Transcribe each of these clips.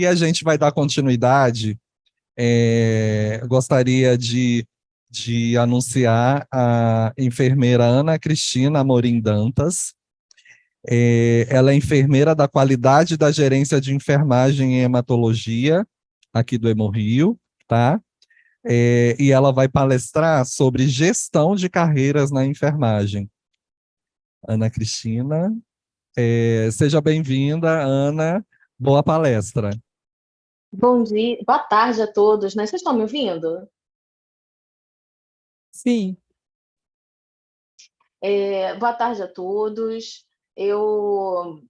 E a gente vai dar continuidade. Gostaria de anunciar a enfermeira Ana Cristina Amorim Dantas. Ela é enfermeira da qualidade da gerência de enfermagem em hematologia, aqui do Hemorrio, tá? E ela vai palestrar sobre gestão de carreiras na enfermagem. Ana Cristina, seja bem-vinda, Ana. Boa palestra. Bom dia, boa tarde a todos, né? Vocês estão me ouvindo? Sim. Boa tarde a todos. Eu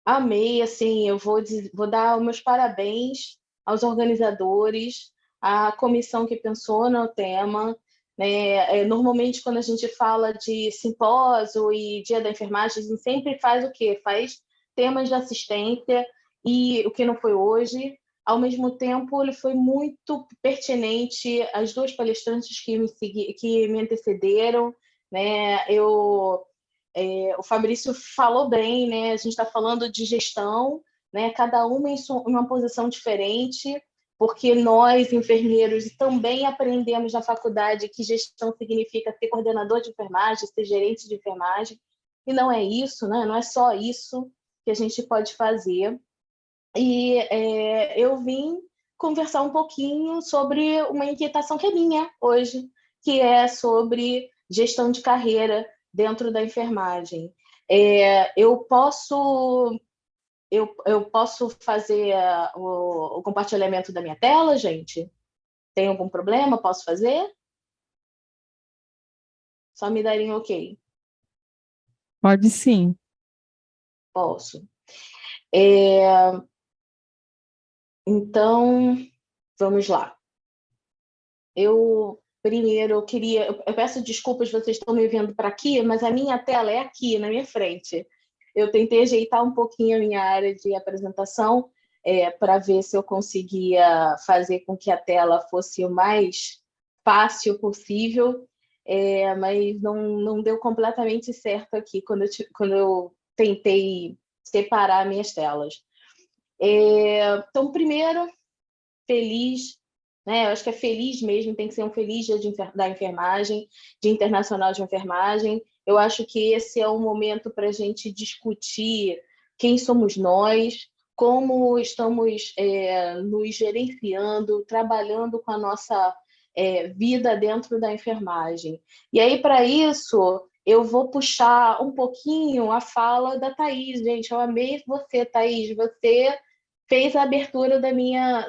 amei, assim, vou dar os meus parabéns aos organizadores, à comissão que pensou no tema, né? Normalmente, quando a gente fala de simpósio e Dia da Enfermagem, a gente sempre faz o quê? Faz temas de assistência, e o que não foi hoje. Ao mesmo tempo, ele foi muito pertinente às duas palestrantes que me antecederam, né? O Fabrício falou bem, né? A gente está falando de gestão, né? Cada uma em uma posição diferente, porque nós, enfermeiros, também aprendemos na faculdade que gestão significa ser coordenador de enfermagem, ser gerente de enfermagem, e não é isso, né? Não é só isso que a gente pode fazer. E eu vim conversar um pouquinho sobre uma inquietação que é minha hoje, que é sobre gestão de carreira dentro da enfermagem. Eu posso fazer o compartilhamento da minha tela, gente? Tem algum problema? Posso fazer? Só me darem ok. Pode sim. Posso. Então, vamos lá. Eu peço desculpas, vocês estão me vendo para aqui, mas a minha tela é aqui, na minha frente. Eu tentei ajeitar um pouquinho a minha área de apresentação, para ver se eu conseguia fazer com que a tela fosse o mais fácil possível, mas não deu completamente certo aqui quando eu tentei separar minhas telas. Então, primeiro, feliz, né? Eu acho que é feliz mesmo, tem que ser um feliz dia da enfermagem, Dia Internacional de Enfermagem. Eu acho que esse é um momento para a gente discutir quem somos nós, como estamos nos gerenciando, trabalhando com a nossa vida dentro da enfermagem. E aí, para isso, eu vou puxar um pouquinho a fala da Thaís. Gente, eu amei você, Thaís. Você fez a abertura da minha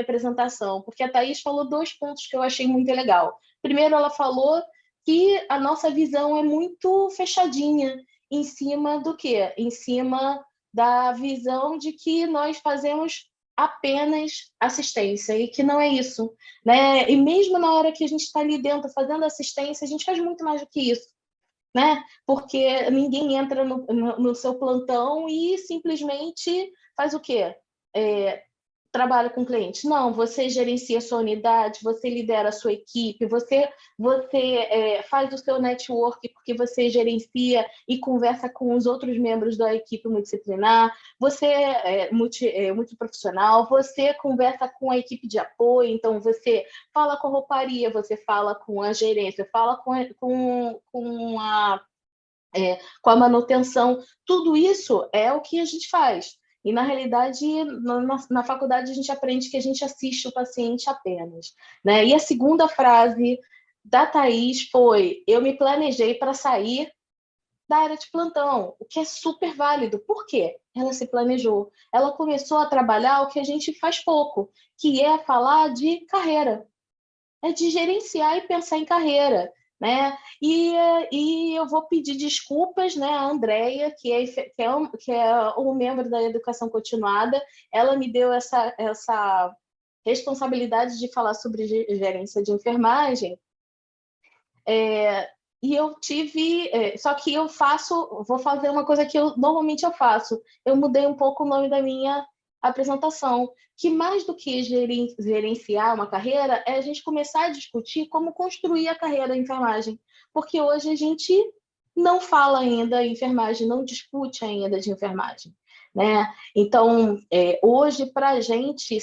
apresentação, porque a Thaís falou dois pontos que eu achei muito legal. Primeiro, ela falou que a nossa visão é muito fechadinha em cima do quê? Em cima da visão de que nós fazemos apenas assistência, e que não é isso, né? E mesmo na hora que a gente está ali dentro fazendo assistência, a gente faz muito mais do que isso, né? Porque ninguém entra no seu plantão e simplesmente faz o quê? Trabalha com cliente. Não, você gerencia a sua unidade, você lidera a sua equipe, você faz o seu network, porque você gerencia e conversa com os outros membros da equipe multidisciplinar, você multiprofissional, você conversa com a equipe de apoio, então você fala com a rouparia, você fala com a gerência, fala com a manutenção. Tudo isso é o que a gente faz. E, na realidade, na faculdade, a gente aprende que a gente assiste o paciente apenas, né? E a segunda frase da Thaís foi: eu me planejei para sair da área de plantão, o que é super válido. Por quê? Ela se planejou. Ela começou a trabalhar o que a gente faz pouco, que é falar de carreira, de gerenciar e pensar em carreira, né? E eu vou pedir desculpas, né, à Andrea, que é um membro da educação continuada. Ela me deu essa responsabilidade de falar sobre gerência de enfermagem, e eu tive, só que vou fazer uma coisa que normalmente eu faço. Eu mudei um pouco o nome da minha apresentação, que mais do que gerenciar uma carreira, é a gente começar a discutir como construir a carreira da enfermagem. Porque hoje a gente não fala ainda em enfermagem, não discute ainda de enfermagem, né? Então, hoje, para a gente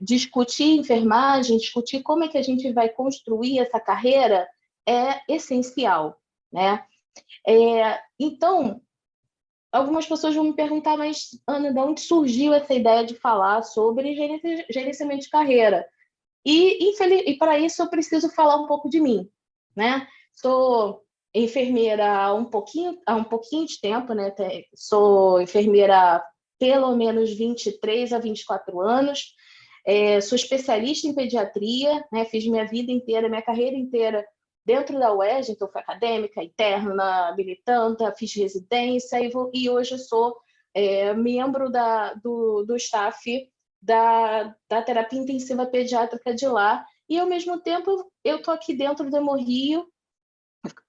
discutir enfermagem, discutir como é que a gente vai construir essa carreira é essencial, né? Então, algumas pessoas vão me perguntar, mas, Ana, de onde surgiu essa ideia de falar sobre gerenciamento de carreira? E para isso eu preciso falar um pouco de mim, né? Sou enfermeira há um pouquinho de tempo, né? Sou enfermeira há pelo menos 23 a 24 anos. Sou especialista em pediatria, né? Fiz minha vida inteira, minha carreira inteira dentro da UERJ, então fui acadêmica, interna, militante, fiz residência e hoje eu sou membro do staff da terapia intensiva pediátrica de lá. E, ao mesmo tempo, eu estou aqui dentro do Hemorrio.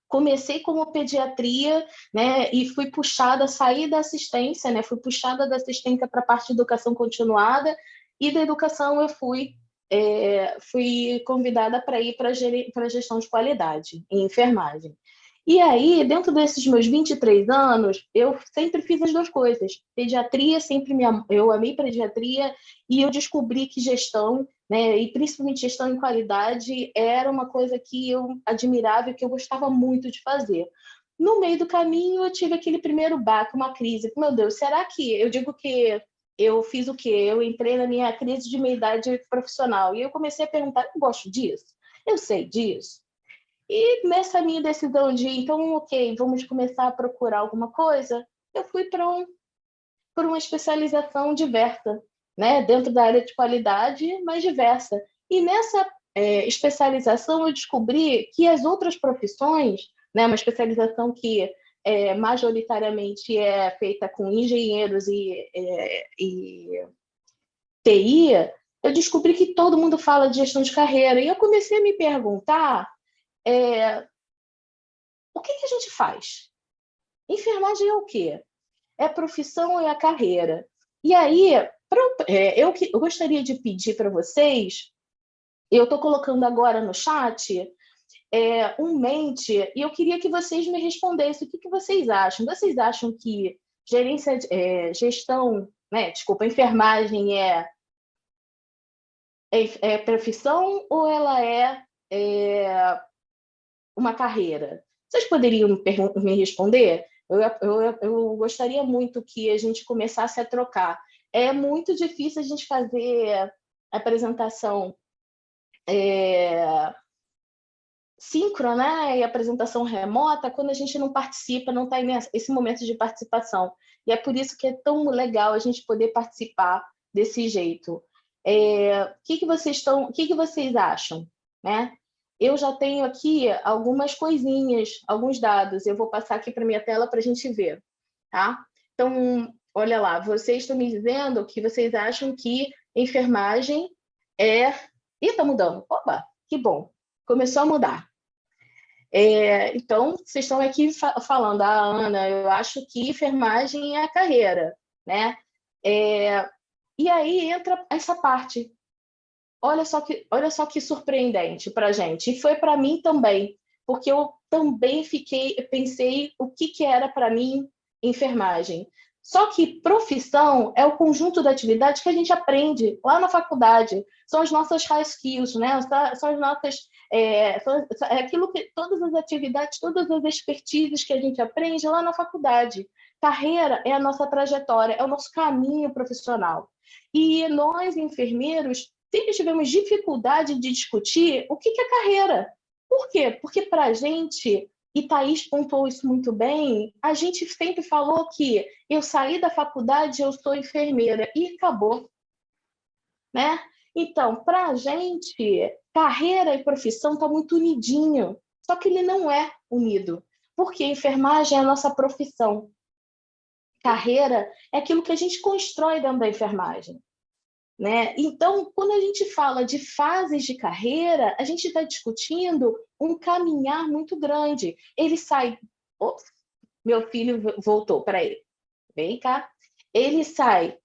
Comecei como pediatria, né, e fui puxada, saí da assistência, né, fui puxada da assistência para a parte de educação continuada, e da educação eu fui convidada para ir para a gestão de qualidade em enfermagem. E aí, dentro desses meus 23 anos, eu sempre fiz as duas coisas. Pediatria, eu amei pediatria, e eu descobri que gestão, né, e principalmente gestão em qualidade, era uma coisa que eu admirava e que eu gostava muito de fazer. No meio do caminho, eu tive aquele primeiro baque, uma crise. Meu Deus, será que... Eu digo que eu fiz o quê? Eu entrei na minha crise de meia-idade profissional, e eu comecei a perguntar, eu gosto disso? Eu sei disso? E nessa minha decisão de, então, ok, vamos começar a procurar alguma coisa, eu fui para uma especialização diversa, né? Dentro da área de qualidade, mas diversa. E nessa especialização eu descobri que as outras profissões, né, uma especialização que majoritariamente é feita com engenheiros e TI, eu descobri que todo mundo fala de gestão de carreira. E eu comecei a me perguntar o que a gente faz? Enfermagem é o quê? É a profissão ou é a carreira? E aí, eu gostaria de pedir para vocês, eu estou colocando agora no chat mente, e eu queria que vocês me respondessem o que vocês acham. Vocês acham que gestão, né, desculpa, enfermagem é profissão ou ela é uma carreira? Vocês poderiam me responder? Eu gostaria muito que a gente começasse a trocar. É muito difícil a gente fazer apresentação síncrona, né, e apresentação remota quando a gente não participa, não está nesse momento de participação. E é por isso que é tão legal a gente poder participar desse jeito. O que vocês acham, né? Eu já tenho aqui algumas coisinhas, alguns dados. Eu vou passar aqui para minha tela para a gente ver, tá? Então, olha lá, vocês estão me dizendo que vocês acham que enfermagem é... Ih, tá mudando. Opa, que bom. Começou a mudar. Então, vocês estão aqui falando, Ana, eu acho que enfermagem é a carreira, né? E aí entra essa parte. Olha só que surpreendente para a gente. E foi para mim também, porque eu também pensei o que era para mim enfermagem. Só que profissão é o conjunto de atividades que a gente aprende lá na faculdade. São as nossas high skills, né? São as nossas... aquilo que... Todas as atividades, todas as expertises que a gente aprende lá na faculdade. Carreira é a nossa trajetória, é o nosso caminho profissional. E nós, enfermeiros, sempre tivemos dificuldade de discutir o que é carreira. Por quê? Porque para a gente, e Thaís pontuou isso muito bem, a gente sempre falou que eu saí da faculdade, eu sou enfermeira, e acabou, né? Então, para a gente, carreira e profissão está muito unidinho, só que ele não é unido, porque enfermagem é a nossa profissão. Carreira é aquilo que a gente constrói dentro da enfermagem, né? Então, quando a gente fala de fases de carreira, a gente está discutindo um caminhar muito grande. Ele sai... Ops, meu filho voltou, peraí. Vem cá. Ele sai...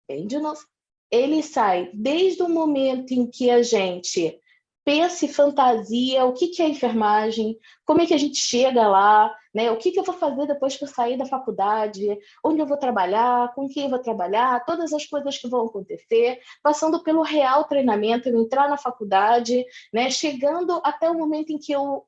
Vem de novo. Ele sai desde o momento em que a gente pensa e fantasia o que é enfermagem, como é que a gente chega lá, né? O que eu vou fazer depois que eu sair da faculdade, onde eu vou trabalhar, com quem eu vou trabalhar, todas as coisas que vão acontecer, passando pelo real treinamento, eu entrar na faculdade, né? Chegando até o momento em que eu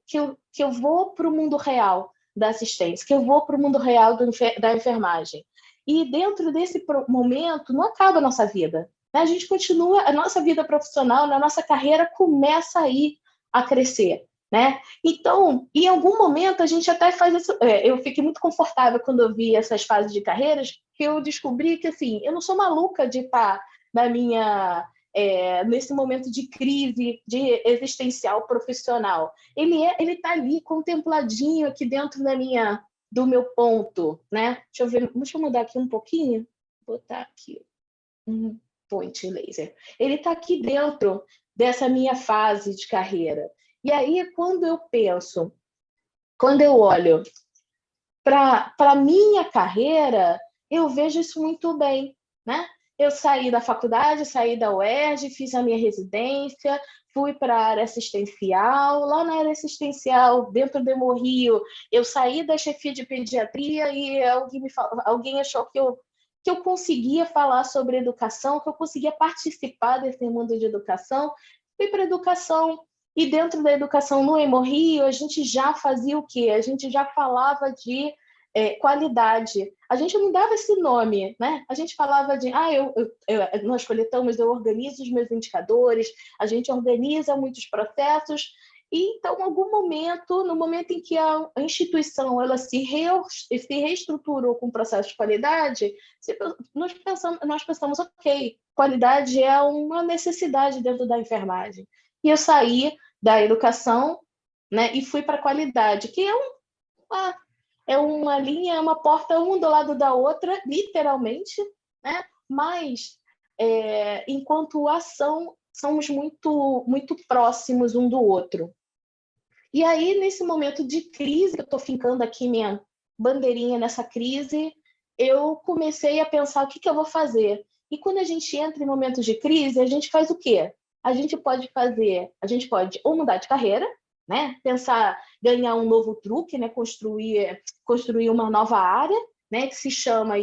vou para o mundo real da assistência, que eu vou para o mundo real da enfermagem. E dentro desse momento, não acaba a nossa vida. A gente continua, a nossa vida profissional, na nossa carreira, começa aí a crescer, né? Então, em algum momento, a gente até faz isso. Eu fiquei muito confortável quando eu vi essas fases de carreiras, que eu descobri que, assim, eu não sou maluca de estar nesse momento de crise de existencial profissional. Ele está ali contempladinho aqui dentro do meu ponto, né? Deixa eu mudar aqui um pouquinho, vou botar aqui point laser. Ele está aqui dentro dessa minha fase de carreira. E aí, quando eu olho para a minha carreira, eu vejo isso muito bem, né? Eu saí da faculdade, saí da UERJ, fiz a minha residência, fui para a área assistencial. Lá na área assistencial, dentro do Hemorrio, eu saí da chefia de pediatria e alguém achou que eu conseguia falar sobre educação, que eu conseguia participar desse mundo de educação. Fui para a educação, e dentro da educação no Hemorrio, a gente já fazia o quê? A gente já falava de qualidade. A gente não dava esse nome, né? A gente falava de, nós coletamos, eu organizo os meus indicadores, a gente organiza muitos processos, e então, em algum momento, no momento em que a instituição ela se reestruturou com o processo de qualidade, nós pensamos, ok, qualidade é uma necessidade dentro da enfermagem. E eu saí da educação, né, e fui para a qualidade, que é uma linha, é uma porta uma do lado da outra, literalmente, né? Mas, enquanto ação, somos muito, muito próximos um do outro. E aí, nesse momento de crise, eu estou fincando aqui minha bandeirinha nessa crise, eu comecei a pensar o que eu vou fazer. E quando a gente entra em momentos de crise, a gente faz o quê? A gente pode ou mudar de carreira, né? Pensar, ganhar um novo truque, né? Construir uma nova área, né? Que se chama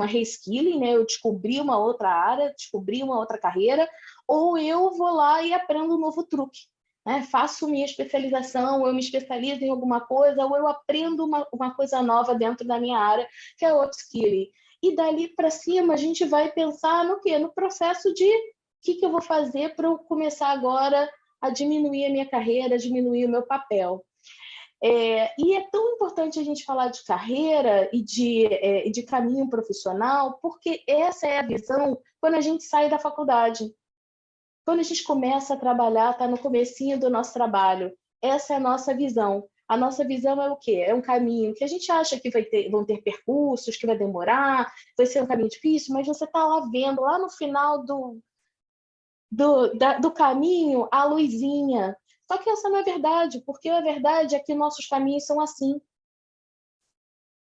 reskilling, né? Eu descobri uma outra área, descobri uma outra carreira, ou eu vou lá e aprendo um novo truque. Né? Faço minha especialização, eu me especializo em alguma coisa, ou eu aprendo uma coisa nova dentro da minha área, que é o upskilling. E dali para cima, a gente vai pensar no quê? No processo de o que eu vou fazer para eu começar agora a diminuir a minha carreira, diminuir o meu papel. E é tão importante a gente falar de carreira e de caminho profissional, porque essa é a visão quando a gente sai da faculdade. Quando a gente começa a trabalhar, está no comecinho do nosso trabalho. Essa é a nossa visão. A nossa visão é o quê? É um caminho que a gente acha que vão ter percursos, que vai demorar, vai ser um caminho difícil, mas você está lá vendo, lá no final do caminho, a luzinha. Só que essa não é verdade, porque a verdade é que nossos caminhos são assim.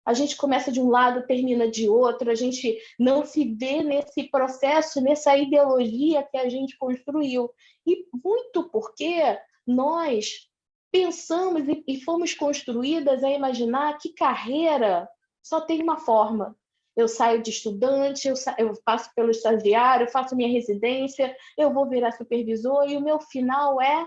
A gente começa de um lado, termina de outro, a gente não se vê nesse processo, nessa ideologia que a gente construiu. E muito porque nós pensamos e fomos construídas a imaginar que carreira só tem uma forma. Eu saio de estudante, eu passo pelo estagiário, eu faço minha residência, eu vou virar supervisor e o meu final é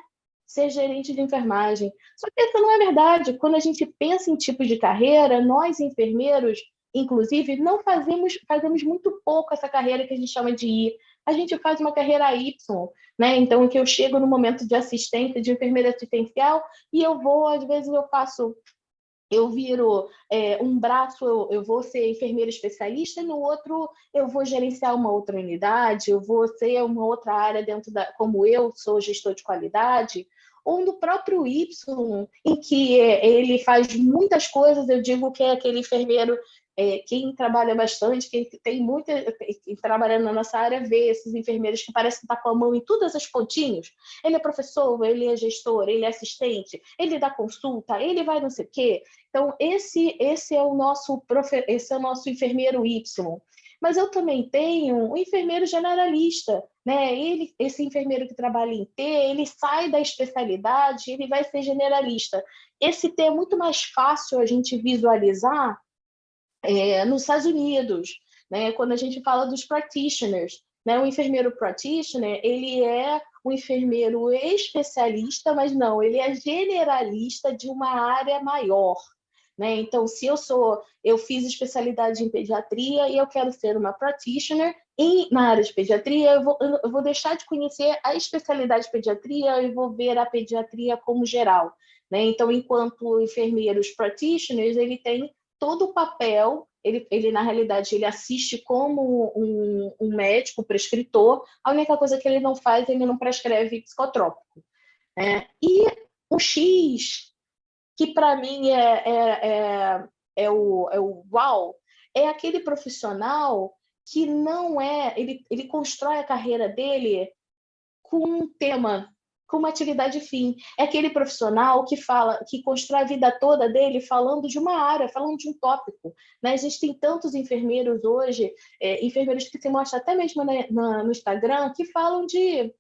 ser gerente de enfermagem. Só que isso não é verdade. Quando a gente pensa em tipos de carreira, nós enfermeiros, inclusive, não fazemos muito pouco essa carreira que a gente chama de I. A gente faz uma carreira Y, né? Então, que eu chego no momento de assistência, de enfermeira assistencial, e às vezes eu viro um braço, eu vou ser enfermeira especialista, e no outro eu vou gerenciar uma outra unidade, eu vou ser uma outra área como eu sou gestor de qualidade, ou no próprio Y, em que ele faz muitas coisas, eu digo que é aquele enfermeiro, quem trabalha bastante, quem tem trabalhando na nossa área, vê esses enfermeiros que parecem estar com a mão em todas as pontinhos. Ele é professor, ele é gestor, ele é assistente, ele dá consulta, ele vai não sei o quê. Então, esse é o nosso enfermeiro Y. Mas eu também tenho um enfermeiro generalista, né? Esse enfermeiro que trabalha em T, ele sai da especialidade, ele vai ser generalista. Esse T é muito mais fácil a gente visualizar nos Estados Unidos, né? Quando a gente fala dos practitioners, né? O enfermeiro practitioner, ele é um enfermeiro especialista, mas não, ele é generalista de uma área maior, né? Então, se eu fiz especialidade em pediatria e eu quero ser uma practitioner na área de pediatria, eu vou deixar de conhecer a especialidade de pediatria e vou ver a pediatria como geral, né? Então, enquanto enfermeiros practitioners, ele tem todo o papel, ele na realidade, ele assiste como um médico prescritor, a única coisa que ele não faz, ele não prescreve psicotrópico, né? E o X, que para mim é o uau, é aquele profissional que não ele constrói a carreira dele com um tema, com uma atividade fim. É aquele profissional que constrói a vida toda dele falando de uma área, falando de um tópico, né? Existem tantos enfermeiros hoje, enfermeiros que se mostram até mesmo no Instagram, que falam de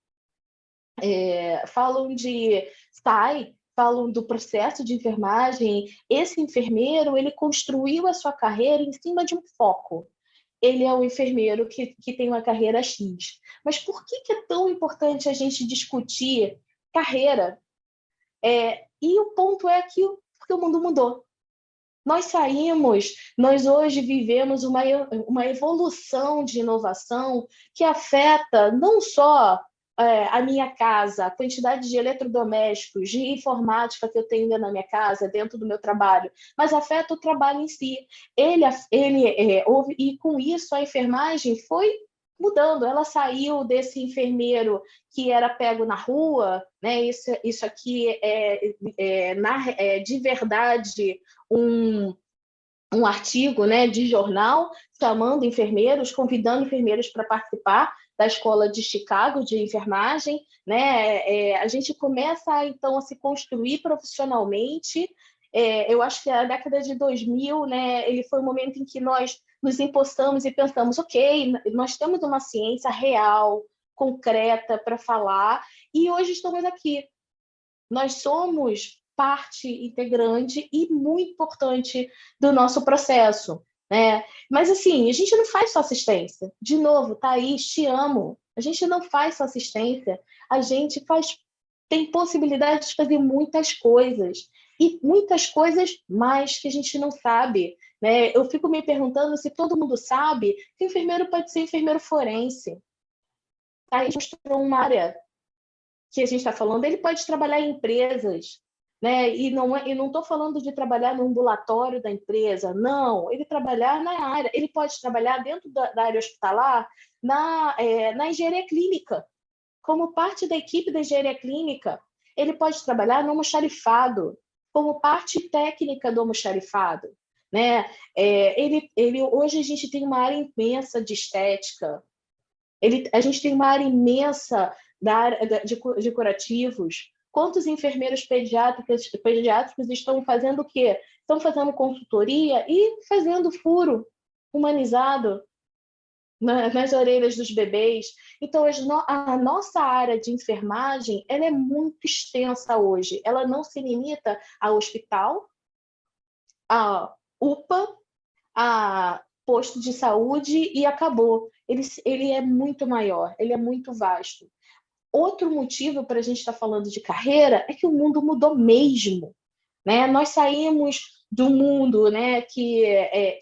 SAI, falam do processo de enfermagem. Esse enfermeiro, ele construiu a sua carreira em cima de um foco. Ele é um enfermeiro que tem uma carreira X. Mas por que é tão importante a gente discutir carreira? E o ponto é que porque o mundo mudou. Nós hoje vivemos uma evolução de inovação que afeta não só a minha casa, a quantidade de eletrodomésticos, de informática que eu tenho dentro da minha casa, dentro do meu trabalho, mas afeta o trabalho em si. E com isso a enfermagem foi mudando. Ela saiu desse enfermeiro que era pego na rua, né? Isso aqui é de verdade um artigo, né, de jornal chamando enfermeiros, convidando enfermeiros para participar da escola de Chicago de enfermagem, né? A gente começa então a se construir profissionalmente. Eu acho que a década de 2000, né, ele foi o momento em que nós nos impostamos e pensamos, ok, nós temos uma ciência real, concreta para falar, e hoje estamos aqui. Nós somos parte integrante e muito importante do nosso processo, né? Mas, assim, a gente não faz só assistência. De novo, Thaís, te amo. A gente não faz só assistência, a gente tem possibilidade de fazer muitas coisas. E muitas coisas mais que a gente não sabe, né? Eu fico me perguntando se todo mundo sabe que o enfermeiro pode ser enfermeiro forense. Thaís mostrou uma área que a gente está falando, ele pode trabalhar em empresas, né? E não estou falando de trabalhar no ambulatório da empresa, não. Ele trabalhar na área, ele pode trabalhar dentro da área hospitalar, na engenharia clínica, como parte da equipe da engenharia clínica. Ele pode trabalhar no almoxarifado, como parte técnica do almoxarifado, né? Hoje a gente tem uma área imensa de estética, a gente tem uma área imensa da área de curativos. Quantos enfermeiros pediátricos estão fazendo o quê? Estão fazendo consultoria e fazendo furo humanizado nas orelhas dos bebês. Então, a nossa área de enfermagem ela é muito extensa hoje. Ela não se limita ao hospital, a UPA, a posto de saúde e acabou. Ele é muito maior, ele é muito vasto. Outro motivo para a gente estar falando de carreira é que o mundo mudou mesmo, né? Nós saímos do mundo, né, que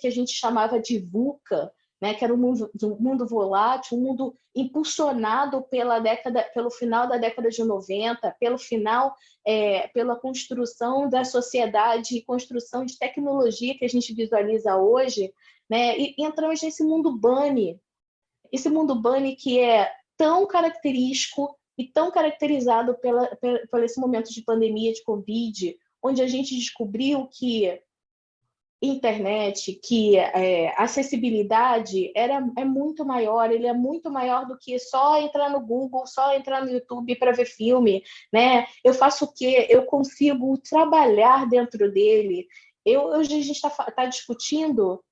a gente chamava de VUCA, né, que era um mundo volátil, um mundo impulsionado pelo final da década de 90, pela construção da sociedade e construção de tecnologia que a gente visualiza hoje, né? E entramos nesse mundo bunny, esse mundo bunny que é tão característico e tão caracterizado por esse momento de pandemia, de Covid, onde a gente descobriu que internet, que acessibilidade é muito maior, ele é muito maior do que só entrar no Google, só entrar no YouTube para ver filme, né? Eu faço o quê? Eu consigo trabalhar dentro dele. Hoje a gente está discutindo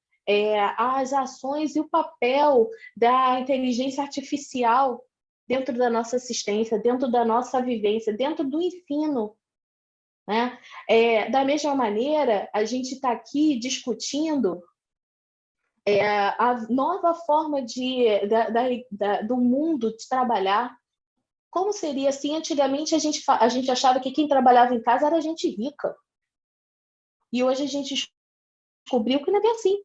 as ações e o papel da inteligência artificial dentro da nossa assistência, dentro da nossa vivência, dentro do ensino, né? Da mesma maneira, a gente está aqui discutindo a nova forma do mundo de trabalhar. Como seria assim? Antigamente a gente achava que quem trabalhava em casa era gente rica. E hoje a gente descobriu que não é bem assim.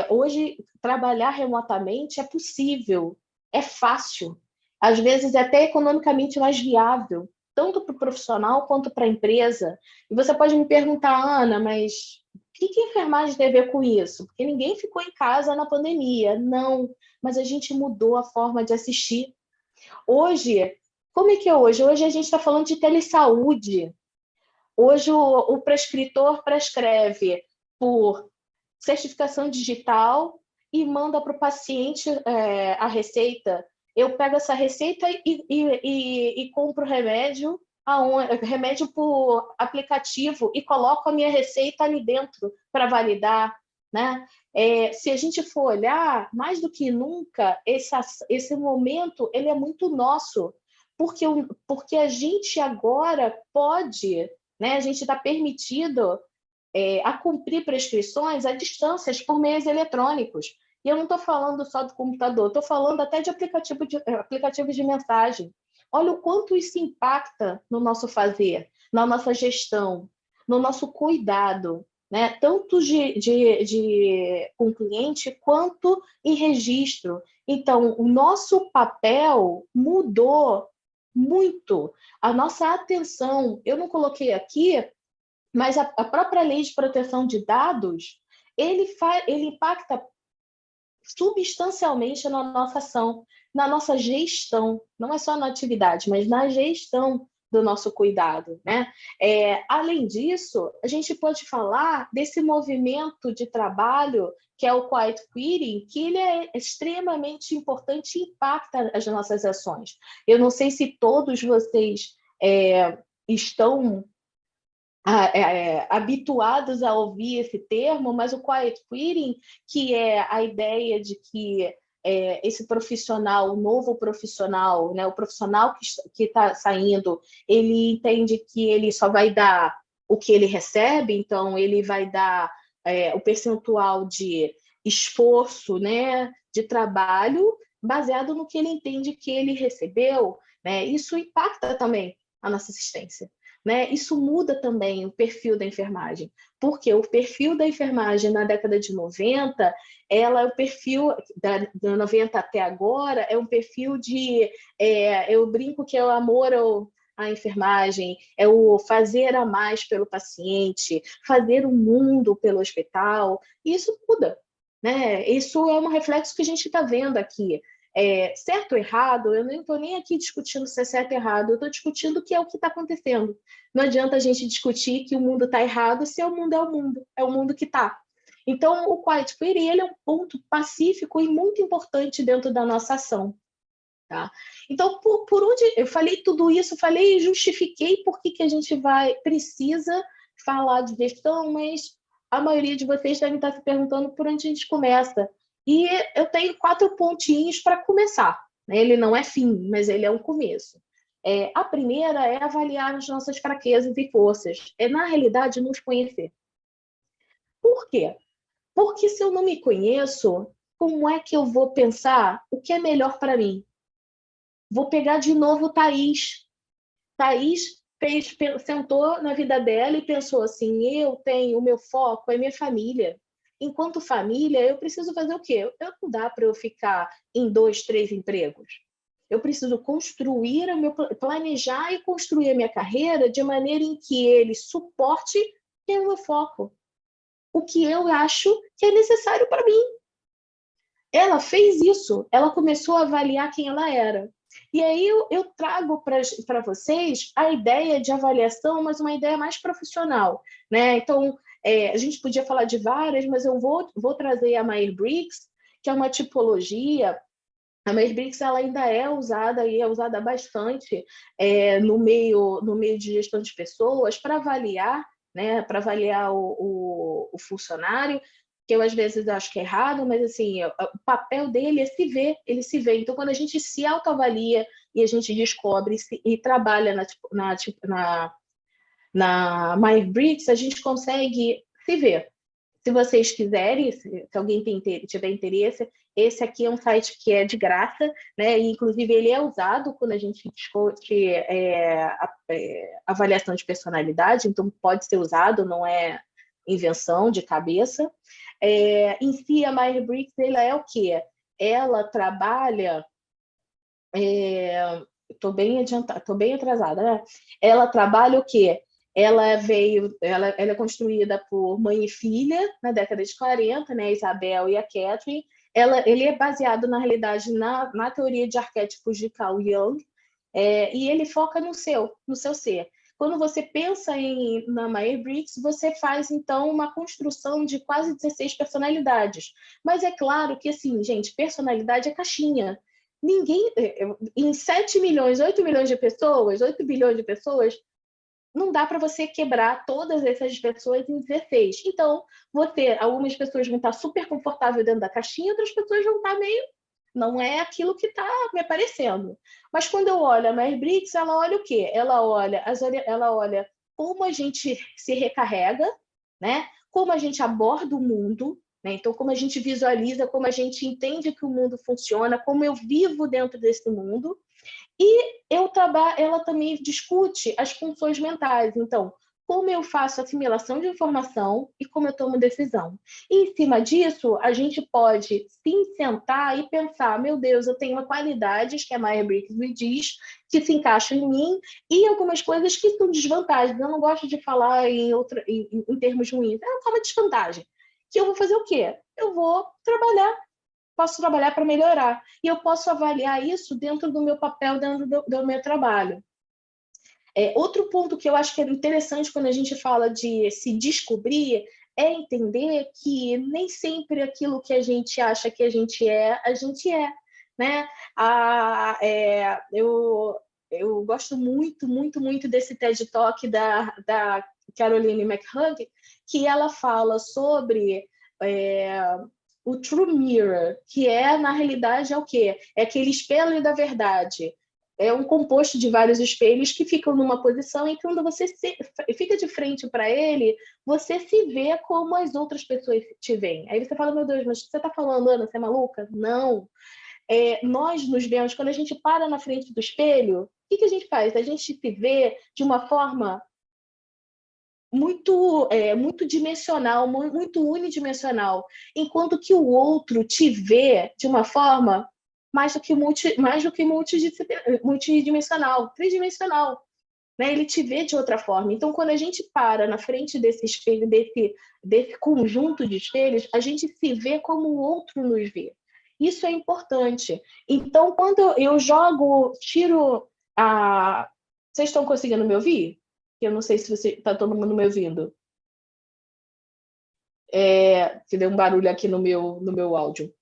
Hoje, trabalhar remotamente é possível, é fácil. Às vezes é até economicamente mais viável, tanto para o profissional quanto para a empresa. E você pode me perguntar, Ana, mas o que a enfermagem tem a ver com isso? Porque ninguém ficou em casa na pandemia. Não, mas a gente mudou a forma de assistir. Hoje, como é que é hoje? Hoje a gente está falando de telesaúde. Hoje o prescritor prescreve por certificação digital e manda para o paciente a receita. Eu pego essa receita e compro remédio por aplicativo e coloco a minha receita ali dentro para validar, né? Se a gente for olhar, mais do que nunca, esse momento ele é muito nosso, porque a gente agora pode, né? A gente está permitido a cumprir prescrições a distâncias por meios eletrônicos. E eu não estou falando só do computador, estou falando até de aplicativos de mensagem. Olha o quanto isso impacta no nosso fazer, na nossa gestão, no nosso cuidado, né? Tanto com o cliente quanto em registro. Então, o nosso papel mudou muito. A nossa atenção, eu não coloquei aqui, mas a própria lei de proteção de dados, ele impacta substancialmente na nossa ação, na nossa gestão, não é só na atividade, mas na gestão do nosso cuidado, né? Além disso, a gente pode falar desse movimento de trabalho que é o quiet quitting, que ele é extremamente importante e impacta as nossas ações. Eu não sei se todos vocês estão habituados a ouvir esse termo, mas o quiet quitting, que é a ideia de que esse profissional, o novo profissional, né, o profissional que está saindo, ele entende que ele só vai dar o que ele recebe, então ele vai dar o percentual de esforço, né, de trabalho, baseado no que ele entende que ele recebeu, né? Isso impacta também a nossa assistência. Né? Isso muda também o perfil da enfermagem, porque o perfil da enfermagem na década de 90, ela é o perfil, da 90 até agora, é um perfil de, eu brinco que é o amor à enfermagem, é o fazer a mais pelo paciente, fazer o mundo pelo hospital, e isso muda. Né? Isso é um reflexo que a gente está vendo aqui. Certo ou errado, eu não estou nem aqui discutindo se é certo ou errado, eu estou discutindo o que é o que está acontecendo. Não adianta a gente discutir que o mundo está errado se o mundo é o mundo que está. Então, o quiet quitting, ele é um ponto pacífico e muito importante dentro da nossa ação. Tá? Então, por onde eu falei tudo isso, falei e justifiquei por que a gente precisa falar de gestão, mas a maioria de vocês deve estar se perguntando por onde a gente começa. E eu tenho 4 pontinhos para começar. Né? Ele não é fim, mas ele é um começo. A primeira é avaliar as nossas fraquezas e forças. Na realidade, nos conhecer. Por quê? Porque se eu não me conheço, como é que eu vou pensar o que é melhor para mim? Vou pegar de novo Thaís. Thaís sentou na vida dela e pensou assim, eu tenho, o meu foco é minha família. Enquanto família, eu preciso fazer o quê? Não dá para eu ficar em 2, 3 empregos. Eu preciso planejar e construir a minha carreira de maneira em que ele suporte o meu foco. O que eu acho que é necessário para mim. Ela fez isso, ela começou a avaliar quem ela era. E aí eu trago para vocês a ideia de avaliação, mas uma ideia mais profissional. Né? Então, a gente podia falar de várias, mas eu vou trazer a Myers-Briggs, que é uma tipologia. A Myers-Briggs ela ainda é usada e é usada bastante no meio de gestão de pessoas para avaliar, né, para avaliar o funcionário. que eu às vezes acho que é errado, mas assim, o papel dele é se ver, ele se vê. Então, quando a gente se autoavalia e a gente descobre e trabalha na Myers-Briggs, a gente consegue se ver. Se vocês quiserem, se alguém tiver interesse, esse aqui é um site que é de graça, né? E, inclusive, ele é usado quando a gente discute avaliação de personalidade, então pode ser usado, não é invenção de cabeça. Em si, a Myers-Briggs, ela é o quê? Ela trabalha... Estou bem adiantada, estou bem atrasada, né? Ela trabalha o quê? Ela é construída por mãe e filha na década de 40, né? A Isabel e a Catherine. Ele é baseado, na realidade, na teoria de arquétipos de Carl Jung, e ele foca no seu ser. Quando você pensa na Myers-Briggs, você faz, então, uma construção de quase 16 personalidades. Mas é claro que, assim, gente, personalidade é caixinha. Ninguém, em 7 milhões, 8 milhões de pessoas, 8 bilhões de pessoas, não dá para você quebrar todas essas pessoas em 16. Então, algumas pessoas vão estar super confortáveis dentro da caixinha, outras pessoas vão estar meio... Não é aquilo que está me aparecendo. Mas quando eu olho a Myers-Briggs, ela olha o quê? Ela olha como a gente se recarrega, né? Como a gente aborda o mundo, né? Então, como a gente visualiza, como a gente entende que o mundo funciona, como eu vivo dentro desse mundo. E ela também discute as funções mentais. Então, como eu faço assimilação de informação e como eu tomo decisão. E, em cima disso, a gente pode sim sentar e pensar, meu Deus, eu tenho qualidades que a Myers-Briggs me diz que se encaixam em mim e algumas coisas que são desvantagens. Eu não gosto de falar em termos ruins. É uma desvantagem. Que eu vou fazer o quê? Eu vou posso trabalhar para melhorar. E eu posso avaliar isso dentro do meu papel, dentro do meu trabalho. Outro ponto que eu acho que é interessante quando a gente fala de se descobrir é entender que nem sempre aquilo que a gente acha que a gente é, né? Eu gosto muito, muito, muito desse TED Talk da Caroline McHugh, que ela fala sobre o True Mirror, que na realidade, é o quê? É aquele espelho da verdade. É um composto de vários espelhos que ficam numa posição em que, quando você fica de frente para ele, você se vê como as outras pessoas te veem. Aí você fala, meu Deus, mas você está falando, Ana, você é maluca? Não. Nós nos vemos, quando a gente para na frente do espelho, o que a gente faz? A gente se vê de uma forma muito dimensional, muito unidimensional, enquanto que o outro te vê de uma forma mais do que multidimensional, tridimensional, né? Ele te vê de outra forma. Então, quando a gente para na frente desse espelho, desse conjunto de espelhos, a gente se vê como o outro nos vê. Isso é importante. Então, quando eu tiro a... Vocês estão conseguindo me ouvir? Eu não sei se está todo mundo me ouvindo. Que deu um barulho aqui no meu áudio.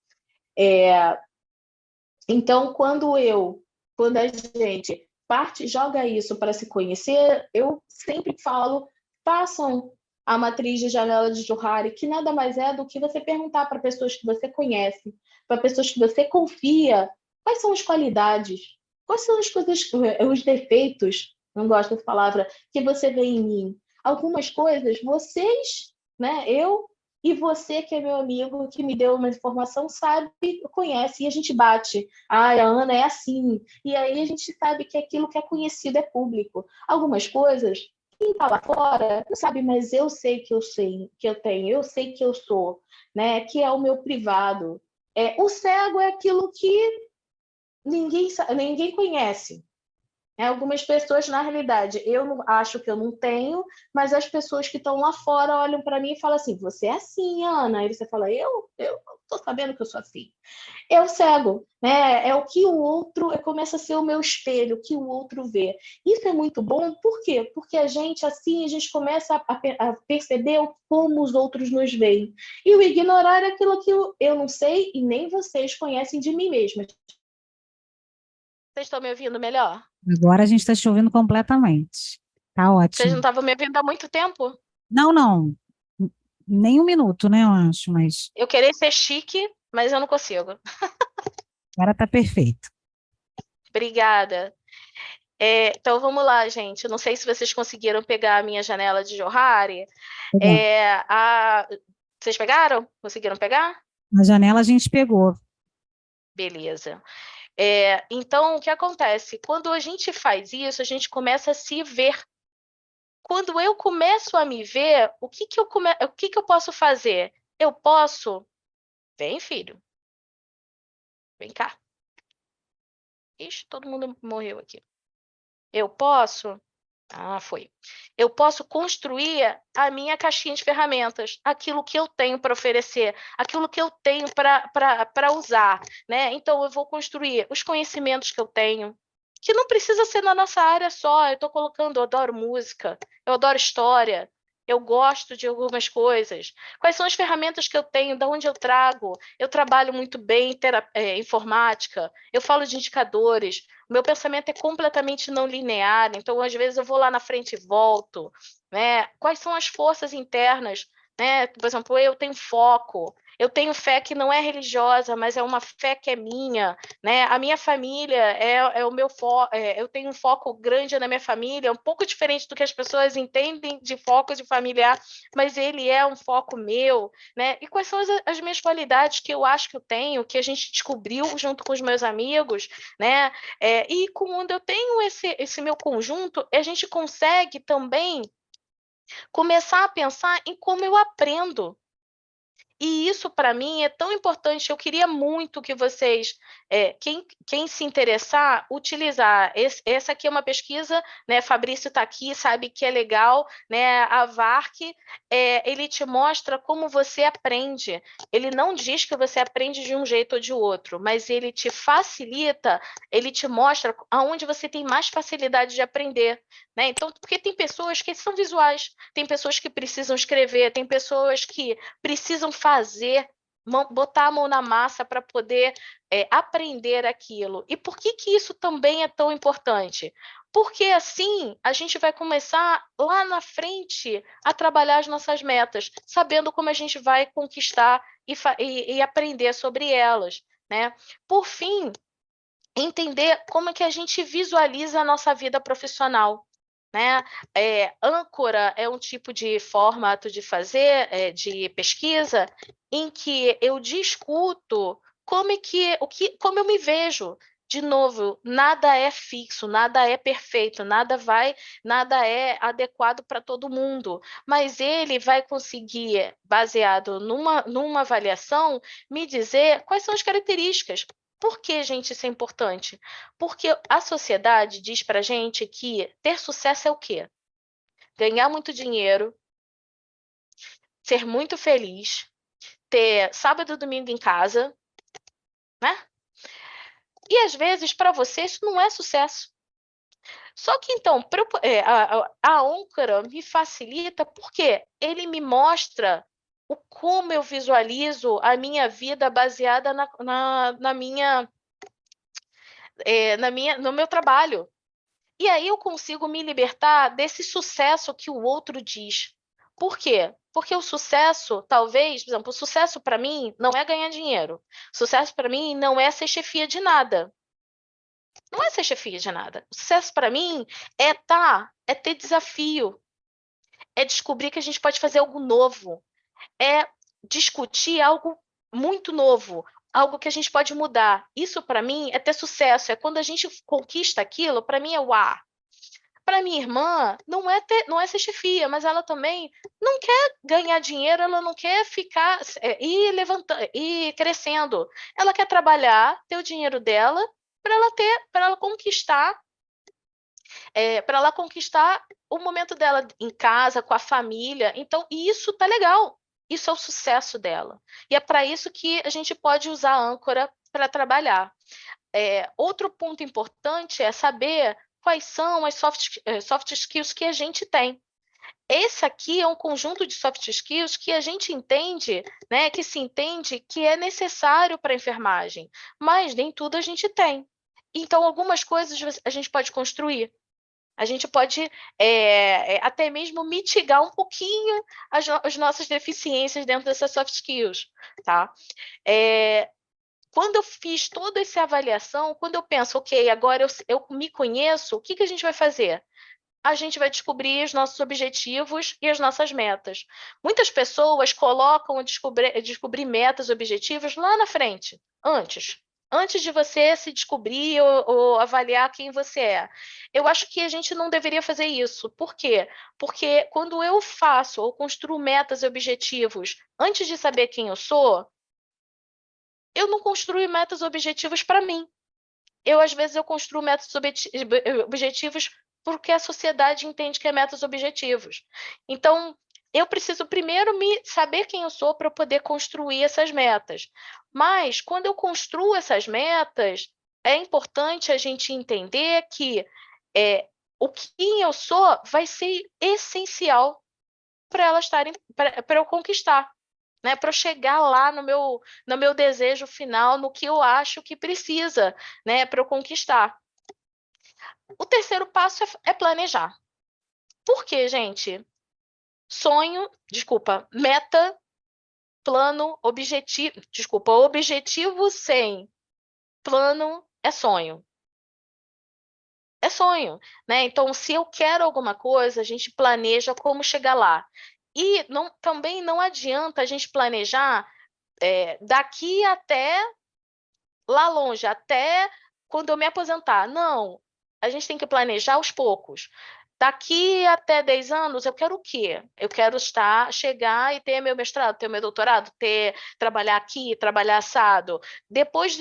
Então, quando a gente joga isso para se conhecer, eu sempre falo, façam a matriz de janela de Johari, que nada mais é do que você perguntar para pessoas que você conhece, para pessoas que você confia, quais são as qualidades, quais são as coisas, os defeitos, não gosto dessa palavra, que você vê em mim. Algumas coisas, vocês, né, eu e você, que é meu amigo, que me deu uma informação, sabe, conhece, e a gente bate. A Ana é assim. E aí a gente sabe que aquilo que é conhecido é público. Algumas coisas, quem está lá fora não sabe, mas eu sei, que eu tenho, eu sei que eu sou, né? Que é o meu privado. O cego é aquilo que ninguém conhece. Algumas pessoas, na realidade, eu não, acho que eu não tenho, mas as pessoas que estão lá fora olham para mim e falam assim, você é assim, Ana. Aí você fala, eu estou sabendo que eu sou assim. É o cego, né? É o que o outro, começa a ser o meu espelho, o que o outro vê. Isso é muito bom, por quê? Porque a gente começa a perceber como os outros nos veem. E o ignorar é aquilo que eu não sei e nem vocês conhecem de mim mesma. Vocês estão me ouvindo melhor? Agora a gente está te ouvindo completamente. Tá Vocês não ótimo. estavam me ouvindo há muito tempo? Não, não. Nem um minuto, né, eu acho, mas Eu queria ser chique, mas eu não consigo. agora tá perfeito. Obrigada. Então vamos lá, gente. Eu não sei se vocês conseguiram pegar a minha janela de Johari. Pegamos. Vocês pegaram? Conseguiram pegar? Na janela a gente pegou. Beleza. Então, o que acontece? Quando a gente faz isso, a gente começa a se ver. Quando eu começo a me ver, o que que eu posso fazer? Eu posso... Vem, filho. Vem cá. Ixi, todo mundo morreu aqui. Eu posso... Ah, foi. Eu posso construir a minha caixinha de ferramentas, aquilo que eu tenho para oferecer, aquilo que eu tenho para usar, né? Então, eu vou construir os conhecimentos que eu tenho, que não precisa ser na nossa área só. Eu estou colocando, eu adoro música, eu adoro história, eu gosto de algumas coisas. Quais são as ferramentas que eu tenho, de onde eu trago? Eu trabalho muito bem informática, eu falo de indicadores, o meu pensamento é completamente não linear, então às vezes eu vou lá na frente e volto, né? Quais são as forças internas, né? Por exemplo, eu tenho foco, eu tenho fé que não é religiosa, mas é uma fé que é minha, né? A minha família é o meu foco, eu tenho um foco grande na minha família, um pouco diferente do que as pessoas entendem de foco de familiar, mas ele é um foco meu, né? E quais são as minhas qualidades que eu acho que eu tenho, que a gente descobriu junto com os meus amigos, né? E quando eu tenho esse meu conjunto, a gente consegue também começar a pensar em como eu aprendo. E isso, para mim, é tão importante. Eu queria muito que vocês, quem se interessar, utilizar. Essa aqui é uma pesquisa, né? Fabrício está aqui, sabe que é legal, né? A VARC, ele te mostra como você aprende. Ele não diz que você aprende de um jeito ou de outro, mas ele te facilita, ele te mostra aonde você tem mais facilidade de aprender, né? Então, porque tem pessoas que são visuais, tem pessoas que precisam escrever, tem pessoas que precisam fazer, botar a mão na massa para poder aprender aquilo. E por que isso também é tão importante? Porque assim a gente vai começar lá na frente a trabalhar as nossas metas, sabendo como a gente vai conquistar e aprender sobre elas, né? Por fim, entender como é que a gente visualiza a nossa vida profissional, né? Âncora é um tipo de formato de fazer, de pesquisa, em que eu discuto como eu me vejo. De novo, nada é fixo, nada é perfeito, nada é adequado para todo mundo, mas ele vai conseguir, baseado numa avaliação, me dizer quais são as características. Por que, gente, isso é importante? Porque a sociedade diz para gente que ter sucesso é o quê? Ganhar muito dinheiro, ser muito feliz, ter sábado e domingo em casa, né? E às vezes, para você, isso não é sucesso. Só que então, a âncora me facilita porque ele me mostra como eu visualizo a minha vida baseada no meu trabalho. E aí eu consigo me libertar desse sucesso que o outro diz. Por quê? Porque o sucesso, talvez, por exemplo, o sucesso para mim não é ganhar dinheiro. Sucesso para mim não é ser chefia de nada. Não é ser chefia de nada. O sucesso para mim é ter desafio, é descobrir que a gente pode fazer algo novo, é discutir algo muito novo, algo que a gente pode mudar. Isso para mim é ter sucesso, é quando a gente conquista aquilo, para mim é uau. Para minha irmã, não é ser chefia, mas ela também não quer ganhar dinheiro, ela não quer ficar ir levantando, ir crescendo. Ela quer trabalhar, ter o dinheiro dela para ela conquistar, o momento dela em casa, com a família. Então, isso tá legal. Isso é o sucesso dela. E é para isso que a gente pode usar a âncora para trabalhar. Outro ponto importante é saber quais são as soft skills que a gente tem. Esse aqui é um conjunto de soft skills que a gente entende, né, que se entende que é necessário para a enfermagem, mas nem tudo a gente tem. Então, algumas coisas a gente pode construir. A gente pode até mesmo mitigar um pouquinho as nossas deficiências dentro dessas soft skills, tá? Quando eu fiz toda essa avaliação, quando eu penso, ok, agora eu me conheço, o que a gente vai fazer? A gente vai descobrir os nossos objetivos e as nossas metas. Muitas pessoas colocam descobrir metas, objetivos lá na frente, antes de você se descobrir ou avaliar quem você é. Eu acho que a gente não deveria fazer isso. Por quê? Porque quando eu faço ou construo metas e objetivos antes de saber quem eu sou, eu não construo metas e objetivos para mim. Às vezes, eu construo metas objetivos porque a sociedade entende que é metas objetivos. Então, eu preciso primeiro saber quem eu sou para poder construir essas metas. Mas, quando eu construo essas metas, é importante a gente entender que o quem eu sou vai ser essencial para elas para eu conquistar. Né, para eu chegar lá no meu desejo final, no que eu acho que precisa, né, para eu conquistar. O terceiro passo é planejar. Por quê, gente? Meta, plano, objetivo. Objetivo sem plano é sonho. É sonho, né? Então, se eu quero alguma coisa, a gente planeja como chegar lá. E também não adianta a gente planejar daqui até lá longe, até quando eu me aposentar. Não, a gente tem que planejar aos poucos. Daqui até 10 anos, eu quero o quê? Eu quero chegar e ter meu mestrado, ter meu doutorado, trabalhar aqui, trabalhar assado. Depois,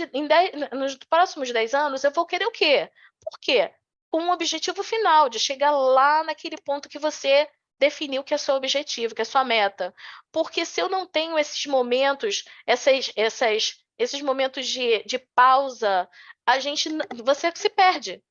nos próximos 10 anos, eu vou querer o quê? Por quê? Com um objetivo final, de chegar lá naquele ponto que você definiu que é seu objetivo, que é sua meta. Porque se eu não tenho esses momentos, esses momentos de pausa, você se perde,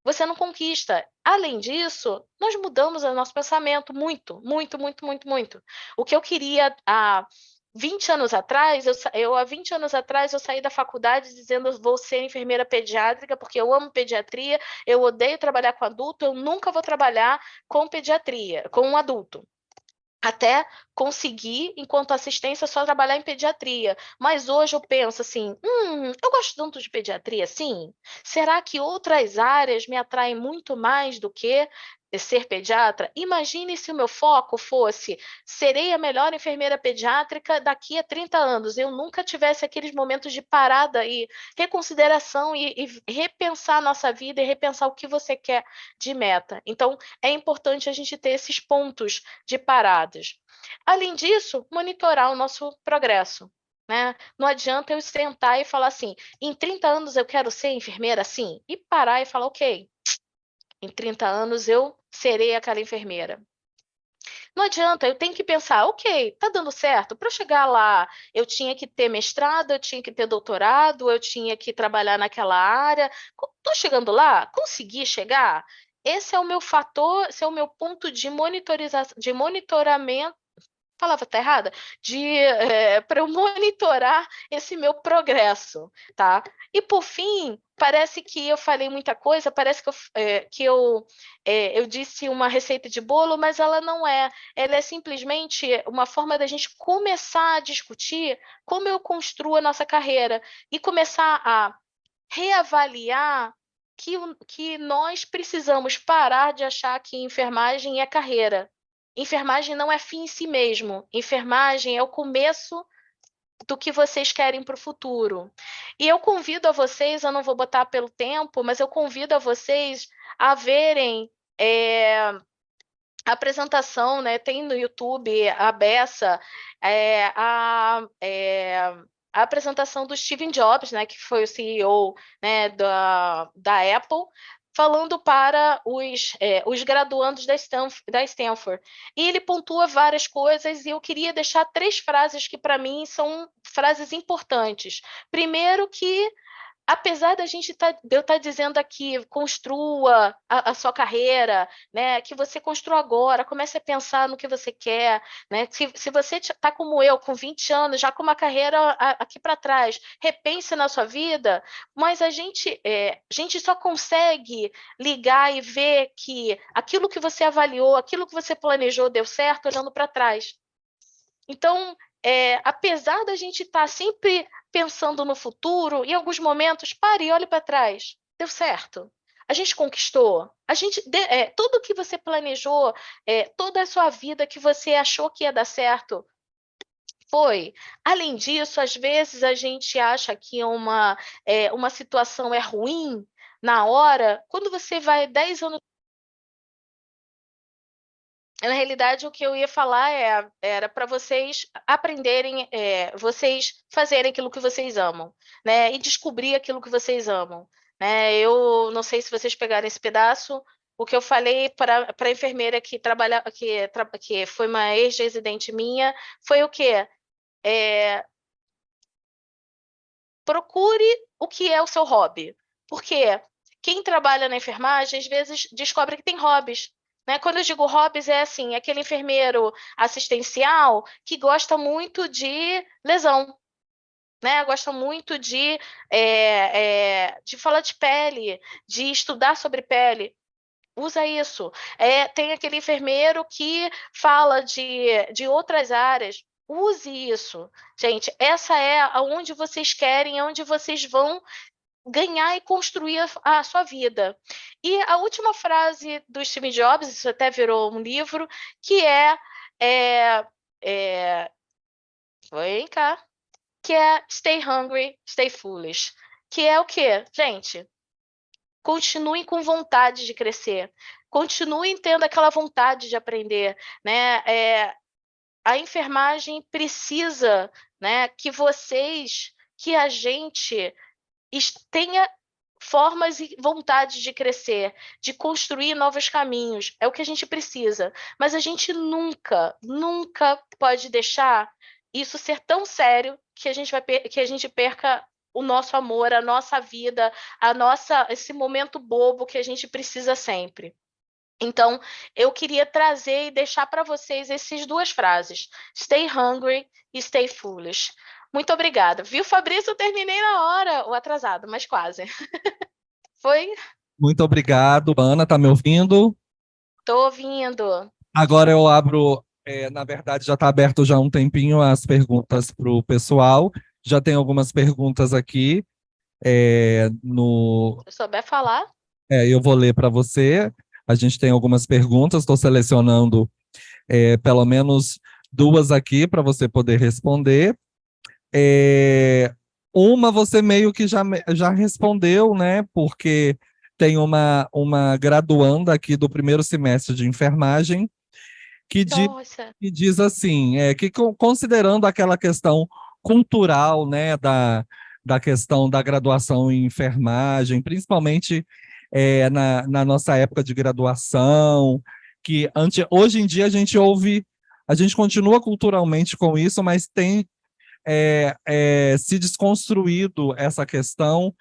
você não conquista. Além disso, nós mudamos o nosso pensamento muito, muito, muito, muito, muito. O que eu queria há 20 anos atrás, há 20 anos atrás eu saí da faculdade dizendo vou ser enfermeira pediátrica porque eu amo pediatria, eu odeio trabalhar com adulto, eu nunca vou trabalhar com pediatria, com um adulto. Até conseguir, enquanto assistência, só trabalhar em pediatria. Mas hoje eu penso assim, eu gosto tanto de pediatria, sim? Será que outras áreas me atraem muito mais do que ser pediatra? Imagine se o meu foco fosse, serei a melhor enfermeira pediátrica daqui a 30 anos. Eu nunca tivesse aqueles momentos de parada e reconsideração e repensar a nossa vida e repensar o que você quer de meta. Então, é importante a gente ter esses pontos de paradas. Além disso, monitorar o nosso progresso. Né? Não adianta eu sentar e falar assim, em 30 anos eu quero ser enfermeira assim, e parar e falar, ok, em 30 anos eu serei aquela enfermeira. Não adianta, eu tenho que pensar, ok, tá dando certo? Para eu chegar lá, eu tinha que ter mestrado, eu tinha que ter doutorado, eu tinha que trabalhar naquela área. Estou chegando lá? Consegui chegar? Esse é o meu fator, esse é o meu ponto de monitoramento. Palavra tá errada? Para eu monitorar esse meu progresso, tá? E por fim, parece que eu falei muita coisa, parece que eu disse uma receita de bolo, mas ela não é. Ela é simplesmente uma forma da gente começar a discutir como eu construo a nossa carreira e começar a reavaliar que nós precisamos parar de achar que enfermagem é carreira. Enfermagem não é fim em si mesmo. Enfermagem é o começo do que vocês querem para o futuro. E eu convido a vocês, eu não vou botar pelo tempo, mas eu convido a vocês a verem a apresentação, né? Tem no YouTube a beça, a apresentação do Steve Jobs, né? Que foi o CEO, né? Da Apple, falando para os graduandos da Stanford. E ele pontua várias coisas e eu queria deixar 3 frases que, para mim, são frases importantes. Primeiro que apesar da gente de eu estar dizendo aqui, construa a sua carreira, né? Que você construa agora, comece a pensar no que você quer, né? Se você está como eu, com 20 anos, já com uma carreira aqui para trás, repense na sua vida, mas a gente só consegue ligar e ver que aquilo que você avaliou, aquilo que você planejou deu certo olhando para trás. Então, apesar da gente estar sempre pensando no futuro, em alguns momentos, pare e olhe para trás. Deu certo. A gente conquistou. Tudo que você planejou, toda a sua vida que você achou que ia dar certo, foi. Além disso, às vezes a gente acha que uma situação é ruim na hora, quando você vai 10 anos. Na realidade, o que eu ia falar era para vocês aprenderem, vocês fazerem aquilo que vocês amam, né? E descobrir aquilo que vocês amam, né? Eu não sei se vocês pegaram esse pedaço. O que eu falei para a enfermeira que foi uma ex-residente minha foi o quê? Procure o que é o seu hobby. Porque quem trabalha na enfermagem, às vezes, descobre que tem hobbies. Né? Quando eu digo hobbies, é assim, aquele enfermeiro assistencial que gosta muito de lesão, né? Gosta muito de falar de pele, de estudar sobre pele. Usa isso. Tem aquele enfermeiro que fala de outras áreas. Use isso. Gente, essa é aonde vocês querem, aonde vocês vão ganhar e construir a sua vida. E a última frase do Steve Jobs, isso até virou um livro, que vem cá, que é Stay Hungry, Stay Foolish. Que é o quê? Gente, continuem com vontade de crescer, continuem tendo aquela vontade de aprender, né? A enfermagem precisa, né, que a gente tenha formas e vontade de crescer, de construir novos caminhos. É o que a gente precisa. Mas a gente nunca, nunca pode deixar isso ser tão sério que a gente perca o nosso amor, a nossa vida, esse momento bobo que a gente precisa sempre. Então, eu queria trazer e deixar para vocês essas duas frases: Stay hungry e Stay foolish. Muito obrigada. Viu, Fabrício? Eu terminei na hora, o atrasado, mas quase. Foi? Muito obrigado, Ana, tá me ouvindo? Tô ouvindo. Agora eu abro, na verdade já está aberto já há um tempinho as perguntas para o pessoal. Já tem algumas perguntas aqui no. Se eu souber falar. Eu vou ler para você. A gente tem algumas perguntas, estou selecionando pelo menos duas aqui para você poder responder. Uma você meio que já respondeu, né? Porque tem uma graduanda aqui do primeiro semestre de enfermagem que diz assim, que considerando aquela questão cultural, né, da questão da graduação em enfermagem, principalmente na nossa época de graduação, que hoje em dia a gente continua culturalmente com isso, mas tem se desconstruído essa questão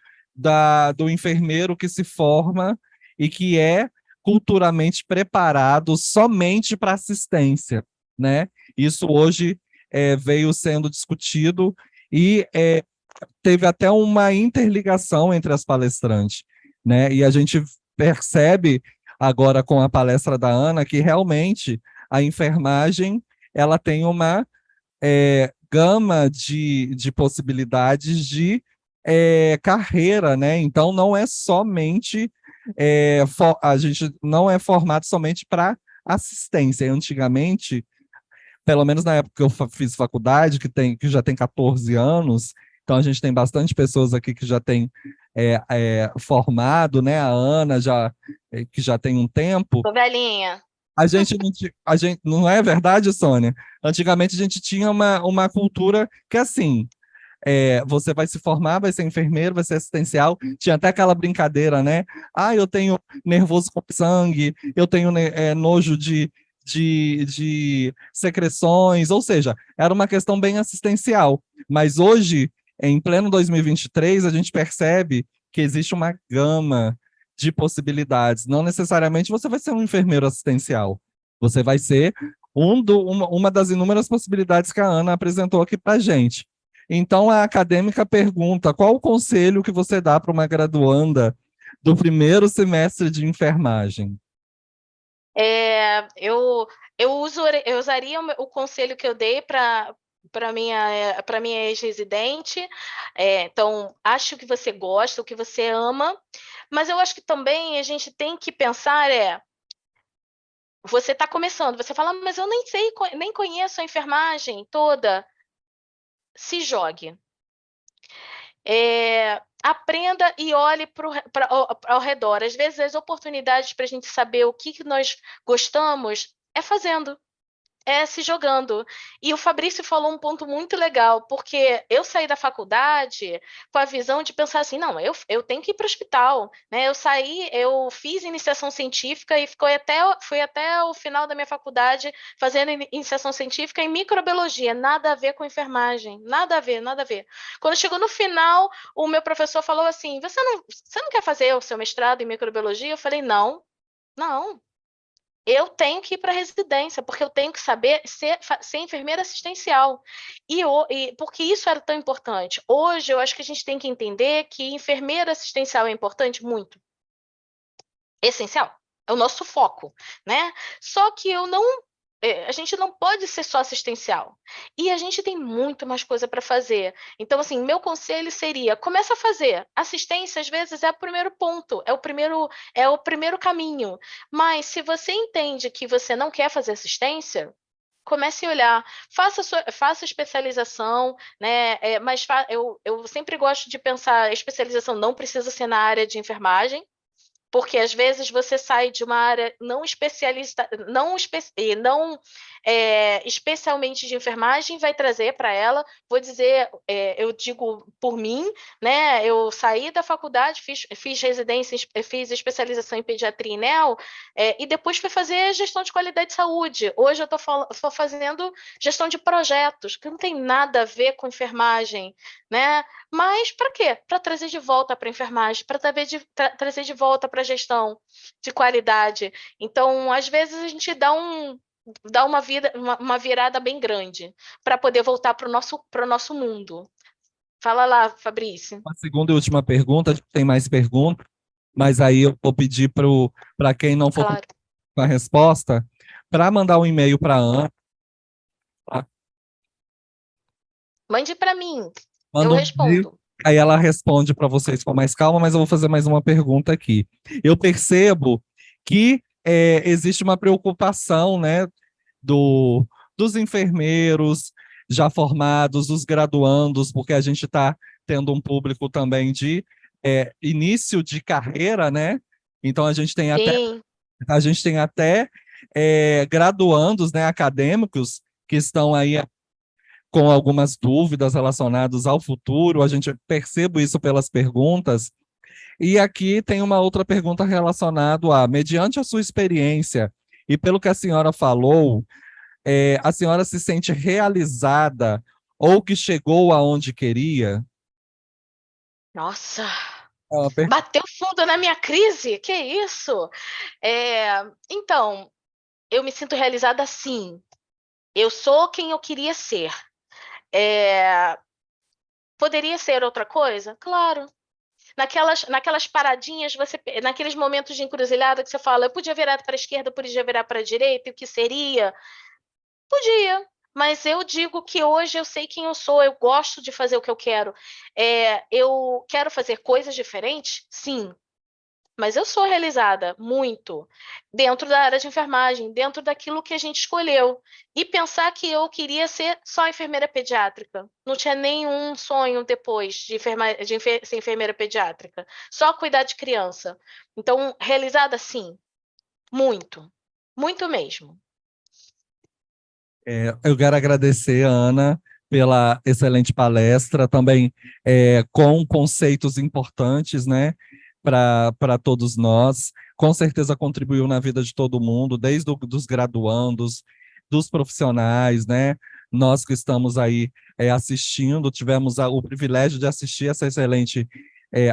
do enfermeiro que se forma e que é culturalmente preparado somente para assistência, né? Isso hoje veio sendo discutido e teve até uma interligação entre as palestrantes, né? E a gente percebe agora com a palestra da Ana que realmente a enfermagem ela tem uma gama de possibilidades de carreira, né? Então não é somente a gente não é formado somente para assistência. Antigamente, pelo menos na época que eu fiz faculdade, que já tem 14 anos, então a gente tem bastante pessoas aqui que já tem formado, né? A Ana que já tem um tempo. Tô velhinha. A gente não é verdade, Sônia? Antigamente a gente tinha uma cultura que assim, você vai se formar, vai ser enfermeiro, vai ser assistencial. Tinha até aquela brincadeira, né? Ah, eu tenho nervoso com sangue, eu tenho nojo de secreções, ou seja, era uma questão bem assistencial. Mas hoje Em pleno 2023, a gente percebe que existe uma gama de possibilidades. Não necessariamente você vai ser um enfermeiro assistencial. Você vai ser uma das inúmeras possibilidades que a Ana apresentou aqui para a gente. Então, a acadêmica pergunta: qual o conselho que você dá para uma graduanda do primeiro semestre de enfermagem? Eu usaria o conselho que eu dei para minha ex-residente. Então, acho que você gosta, o que você ama, mas eu acho que também a gente tem que pensar você está começando, você fala, mas eu nem sei, nem conheço a enfermagem toda. Se jogue. Aprenda e olhe ao redor. Às vezes, as oportunidades para a gente saber o que nós gostamos é fazendo. Se jogando. E o Fabrício falou um ponto muito legal, porque eu saí da faculdade com a visão de pensar assim, não, eu tenho que ir para o hospital, né? Eu fiz iniciação científica e fui até o final da minha faculdade fazendo iniciação científica em microbiologia, nada a ver com enfermagem, nada a ver, nada a ver. Quando chegou no final, o meu professor falou assim, você não quer fazer o seu mestrado em microbiologia? Eu falei, não. Eu tenho que ir para a residência, porque eu tenho que saber ser enfermeira assistencial. Porque isso era tão importante. Hoje, eu acho que a gente tem que entender que enfermeira assistencial é importante muito. Essencial. É o nosso foco, né? Só que a gente não pode ser só assistencial. E a gente tem muito mais coisa para fazer. Então, assim, meu conselho seria, começa a fazer. Assistência, às vezes, é o primeiro ponto, é o primeiro caminho. Mas, se você entende que você não quer fazer assistência, comece a olhar, faça especialização, né? Eu sempre gosto de pensar, a especialização não precisa ser na área de enfermagem, porque às vezes você sai de uma área não especialista, não especialmente de enfermagem, vai trazer para ela. Vou dizer, eu digo por mim, né? Eu saí da faculdade, fiz residência, fiz especialização em pediatria e neo, e depois fui fazer gestão de qualidade de saúde. Hoje eu estou fazendo gestão de projetos, que não tem nada a ver com enfermagem, né? Mas para quê? Para trazer de volta para a enfermagem, para trazer de volta para a gestão de qualidade. Então, às vezes, a gente dá uma virada bem grande para poder voltar para o nosso mundo. Fala lá, Fabrício. Uma segunda e última pergunta, tem mais perguntas, mas aí eu vou pedir para quem não for Claro. com a resposta, para mandar um e-mail para a Ana. Mande para mim, Manda eu um e-mail, respondo. aí ela responde para vocês com mais calma, mas eu vou fazer mais uma pergunta aqui. Eu percebo que existe uma preocupação, né, dos enfermeiros já formados, dos graduandos, porque a gente está tendo um público também de início de carreira, né? Então Sim. a gente tem até graduandos, né, acadêmicos que estão aí com algumas dúvidas relacionadas ao futuro. A gente percebe isso pelas perguntas. E aqui tem uma outra pergunta relacionada mediante a sua experiência e pelo que a senhora falou, a senhora se sente realizada ou que chegou aonde queria? Nossa, É uma per- bateu fundo na minha crise, que isso? Então, eu me sinto realizada sim. Eu sou quem eu queria ser. Poderia ser outra coisa? Claro. Naquelas paradinhas, naqueles momentos de encruzilhada que você fala, eu podia virar para a esquerda, eu podia virar para a direita, e o que seria? Podia, mas eu digo que hoje eu sei quem eu sou, eu gosto de fazer o que eu quero. Eu quero fazer coisas diferentes? Sim, mas eu sou realizada muito dentro da área de enfermagem, dentro daquilo que a gente escolheu. E pensar que eu queria ser só enfermeira pediátrica. Não tinha nenhum sonho depois de ser enfermeira pediátrica. Só cuidar de criança. Então, realizada, sim. Muito. Muito mesmo. Eu quero agradecer, Ana, pela excelente palestra, também com conceitos importantes, né, para todos nós. Com certeza contribuiu na vida de todo mundo, desde dos graduandos, dos profissionais, né, nós que estamos aí assistindo, tivemos o privilégio de assistir essa excelente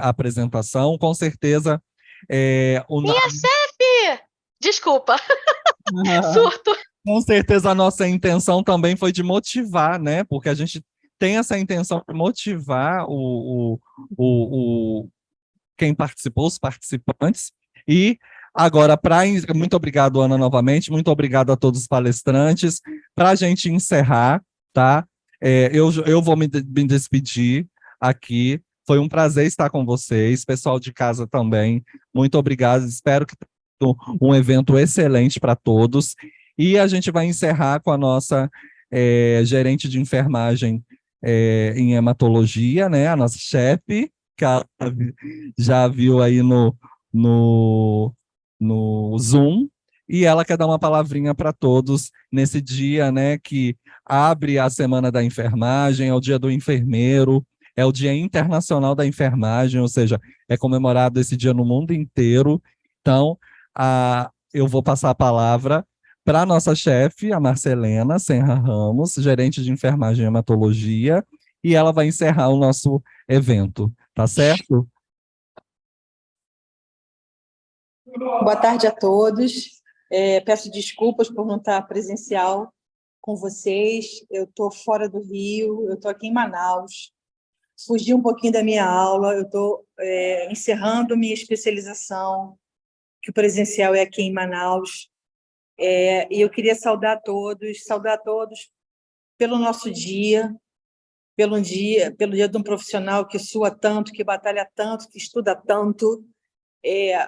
apresentação. Com certeza, Minha chefe! Desculpa, surto. com certeza a nossa intenção também foi de motivar, né? Porque a gente tem essa intenção de motivar quem participou, os participantes. E agora, muito obrigado, Ana, novamente, muito obrigado a todos os palestrantes. Para a gente encerrar, tá? Eu vou me despedir aqui. Foi um prazer estar com vocês, pessoal de casa também. Muito obrigado. Espero que tenha um evento excelente para todos. E a gente vai encerrar com a nossa gerente de enfermagem em hematologia, né? A nossa chefe, que ela já viu aí no Zoom, e ela quer dar uma palavrinha para todos nesse dia, né, que abre a Semana da Enfermagem, é o Dia do Enfermeiro, é o Dia Internacional da Enfermagem, ou seja, é comemorado esse dia no mundo inteiro. Então, eu vou passar a palavra para a nossa chefe, a Marcelena Senra Ramos, gerente de enfermagem e hematologia, e ela vai encerrar o nosso evento, tá certo? Boa tarde a todos. Peço desculpas por não estar presencial com vocês. Eu estou fora do Rio, eu estou aqui em Manaus. Fugi um pouquinho da minha aula, eu estou encerrando minha especialização, que o presencial é aqui em Manaus. E eu queria saudar a todos pelo nosso dia, pelo dia de um profissional que sua tanto, que batalha tanto, que estuda tanto,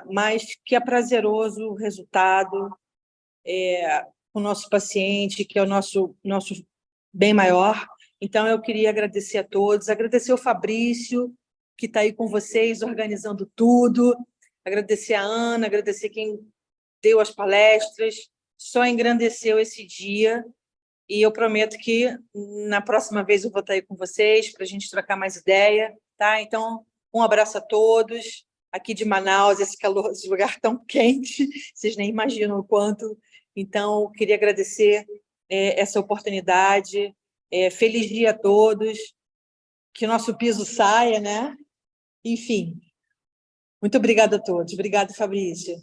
mas que é prazeroso o resultado, o nosso paciente, que é o nosso bem maior. Então, eu queria agradecer a todos, agradecer o Fabrício, que está aí com vocês, organizando tudo, agradecer a Ana, agradecer quem deu as palestras, só engrandeceu esse dia, e eu prometo que na próxima vez eu vou estar aí com vocês para a gente trocar mais ideia, tá? Então, um abraço a todos, aqui de Manaus, esse calor, esse lugar tão quente, vocês nem imaginam o quanto. Então, queria agradecer essa oportunidade, feliz dia a todos, que nosso piso saia, né? Enfim, muito obrigada a todos. Obrigada, Fabrício.